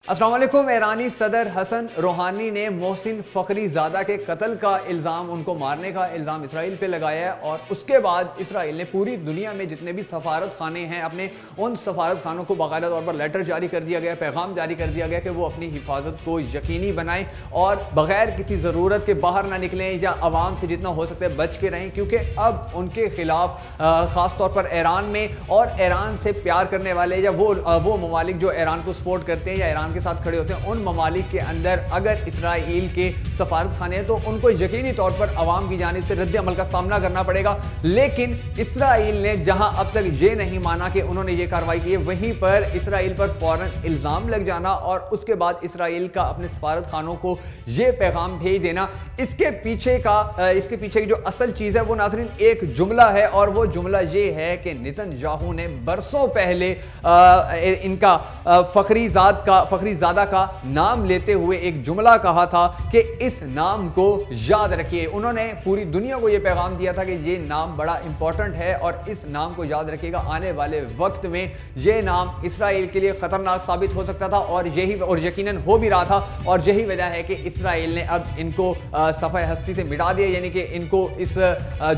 السلام علیکم۔ ایرانی صدر حسن روحانی نے محسن فخری زادہ کے قتل کا الزام، ان کو مارنے کا الزام اسرائیل پہ لگایا ہے، اور اس کے بعد اسرائیل نے پوری دنیا میں جتنے بھی سفارت خانے ہیں اپنے ان سفارت خانوں کو باقاعدہ طور پر لیٹر جاری کر دیا گیا، پیغام جاری کر دیا گیا کہ وہ اپنی حفاظت کو یقینی بنائیں اور بغیر کسی ضرورت کے باہر نہ نکلیں یا عوام سے جتنا ہو سکتا ہے بچ کے رہیں، کیونکہ اب ان کے خلاف خاص طور پر ایران میں اور ایران سے پیار کرنے والے یا وہ ممالک جو ایران کو سپورٹ کرتے ہیں یا ایران کے ساتھ کھڑے ہوتے ہیں، ان ممالک کے اندر اگر اسرائیل کے سفارت خانے ہیں تو ان کو یقینی طور پر عوام کی جانب سے رد عمل کا سامنا کرنا پڑے گا۔ لیکن اسرائیل نے جہاں اب تک یہ نہیں مانا کہ انہوں نے یہ کارروائی کی ہے، وہیں پر اسرائیل پر فوراً الزام لگ جانا اور اس کے بعد اسرائیل کا اپنے سفارت خانوں کو یہ پیغام بھیج دینا، اس کے پیچھے کی جو اصل چیز ہے وہ ناظرین ایک جملہ ہے، اور وہ جملہ یہ ہے کہ نتن یاہو نے برسوں پہلے ان کا فخری زادہ کا نام لیتے ہوئے ایک جملہ کہا تھا کہ اس نام کو یاد رکھیے۔ انہوں نے پوری دنیا کو یہ پیغام دیا تھا کہ یہ نام بڑا امپورٹنٹ ہے اور اس نام کو یاد رکھیے گا، آنے والے وقت میں یہ نام اسرائیل کے لیے خطرناک ثابت ہو سکتا تھا، اور یقیناً ہو بھی رہا تھا، اور یہی وجہ ہے کہ اسرائیل نے اب ان کو صفحہ ہستی سے مٹا دیا، یعنی کہ ان کو اس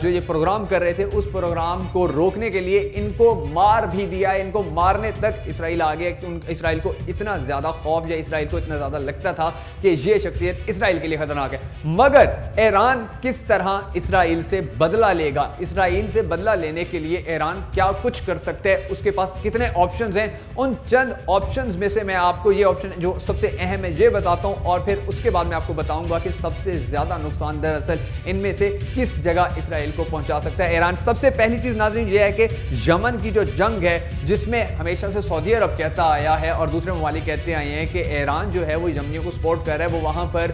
جو یہ پروگرام کر رہے تھے اس پروگرام کو روکنے کے لیے ان کو مار بھی دیا، ان کو مارنے تک اسرائیل آ گیا۔ اسرائیل کو اتنا زیادہ خوف یا اسرائیل کو اتنا زیادہ لگتا تھا کہ یہ شخصیت اسرائیل کے لیے خطرناک ہے۔ مگر ایران کس طرح اسرائیل سے بدلہ لے گا، اسرائیل سے بدلہ لینے کے لیے ایران کیا کچھ کر سکتا ہے، اس کے پاس کتنے آپشنز ہیں، ان چند آپشنز میں سے میں آپ کو یہ آپشن جو سب سے اہم ہے یہ بتاتا ہوں، اور پھر اس کے بعد میں آپ کو بتاؤں گا کہ سب سے زیادہ نقصان دراصل ان میں سے کس جگہ اسرائیل کو پہنچا سکتا ہے ایران۔ سب سے پہلی چیز ناظرین یہ ہے کہ یمن کی جو جنگ ہے، جس میں ہمیشہ سے سعودی عرب کہتا آیا ہے اور دوسرے ممالک کہتے آئے ہیں کہ ایران جو ہے وہ یمنیوں کو سپورٹ کر رہا ہے، وہ وہاں پر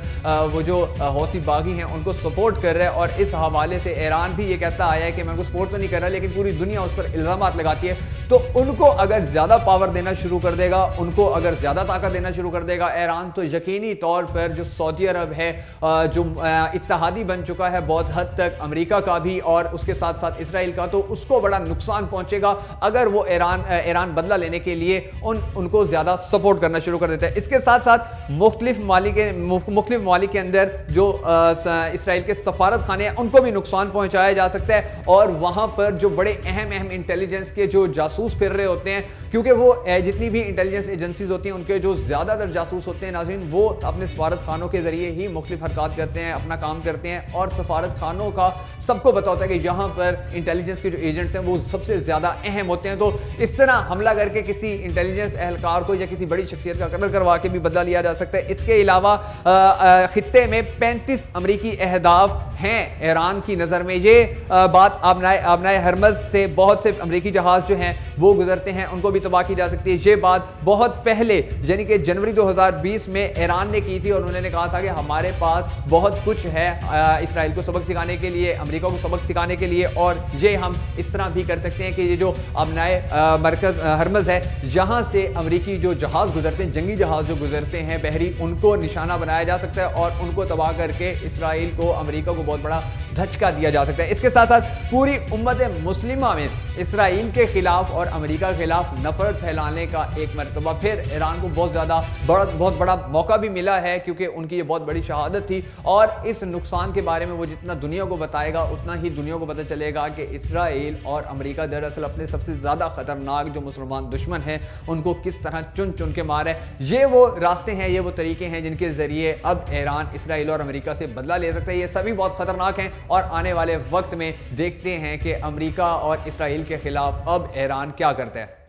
وہ جو حوثی باغی ہیں ان کو سپورٹ کر رہا ہے، اور اس حوالے سے ایران بھی یہ کہتا آیا ہے کہ میں ان کو سپورٹ تو نہیں کر رہا، لیکن پوری دنیا اس پر الزامات لگاتی ہے۔ تو ان کو اگر زیادہ پاور دینا شروع کر دے گا، ان کو اگر زیادہ طاقت دینا شروع کر دے گا ایران، تو یقینی طور پر جو سعودی عرب ہے جو اتحادی بن چکا ہے بہت حد تک امریکہ کا بھی اور اس کے ساتھ ساتھ اسرائیل کا، تو اس کو بڑا نقصان پہنچے گا اگر وہ ایران بدلہ لینے کے لیے ان کو زیادہ سپورٹ کرنا شروع کر دیتا ہے۔ اس کے ساتھ ساتھ مختلف ممالک کے اندر جو اسرائیل کے سفارت خانے ہیں ان کو بھی نقصان پہنچایا جا سکتا ہے، اور وہاں پر جو بڑے اہم انٹیلیجنس کے جو جاسوس پھر رہے ہوتے ہیں، کیونکہ وہ جتنی بھی انٹیلیجنس ایجنسیز ہوتی ہیں ان کے جو زیادہ تر جاسوس ہوتے ہیں ناظرین، وہ اپنے سفارت خانوں کے ذریعے ہی مختلف حرکات کرتے ہیں، اپنا کام کرتے ہیں، اور سفارت خانوں کا سب کو پتا ہوتا ہے کہ یہاں پر انٹیلیجنس کے جو ایجنٹس ہیں وہ سب سے زیادہ اہم ہوتے ہیں۔ تو اس طرح حملہ کر کے کسی انٹیلیجنس اہلکار کو یا کسی بڑی شخصیت کا قتل کروا کے بھی بدلہ لیا جا سکتا ہے۔ اس کے علاوہ خطے میں 35 امریکی اہداف ہیں ایران کی نظر میں۔ یہ بات آبنائے ہرمز سے بہت سے امریکی جہاز جو ہیں وہ گزرتے ہیں، ان کو بھی تباہ کی جا سکتی ہے۔ یہ بات بہت پہلے یعنی کہ جنوری 2020 میں ایران نے کی تھی، اور انہوں نے کہا تھا کہ ہمارے پاس بہت کچھ ہے اسرائیل کو سبق سکھانے کے لیے، امریکہ کو سبق سکھانے کے لیے، اور یہ ہم اس طرح بھی کر سکتے ہیں کہ یہ جو آبنائے مرکز ہرمز ہے، یہاں سے امریکی جو جہاز گزرتے ہیں، جنگی جہاز جو گزرتے ہیں بحری، ان کو نشانہ بنایا جا سکتا ہے اور ان کو تباہ کر کے اسرائیل کو، امریکہ کو بہت بڑا دھچکا دیا جا سکتا ہے۔ اس کے ساتھ ساتھ پوری امت مسلمہ میں اسرائیل کے خلاف اور امریکہ کے خلاف نفرت پھیلانے کا ایک مرتبہ پھر ایران کو بہت بڑا موقع بھی ملا ہے، کیونکہ ان کی یہ بہت بڑی شہادت تھی، اور اس نقصان کے بارے میں وہ جتنا دنیا کو بتائے گا اتنا ہی دنیا کو پتہ چلے گا کہ اسرائیل اور امریکہ دراصل اپنے سب سے زیادہ خطرناک جو مسلمان دشمن ہیں ان کو کس طرح چن کے مارے۔ یہ وہ راستے ہیں، یہ وہ طریقے ہیں جن کے ذریعے اب ایران اسرائیل اور امریکہ سے بدلہ لے سکتا ہے۔ یہ سبھی بہت خطرناک ہیں، اور آنے والے وقت میں دیکھتے ہیں کہ امریکہ اور اسرائیل کے خلاف اب ایران کیا کرتا ہے۔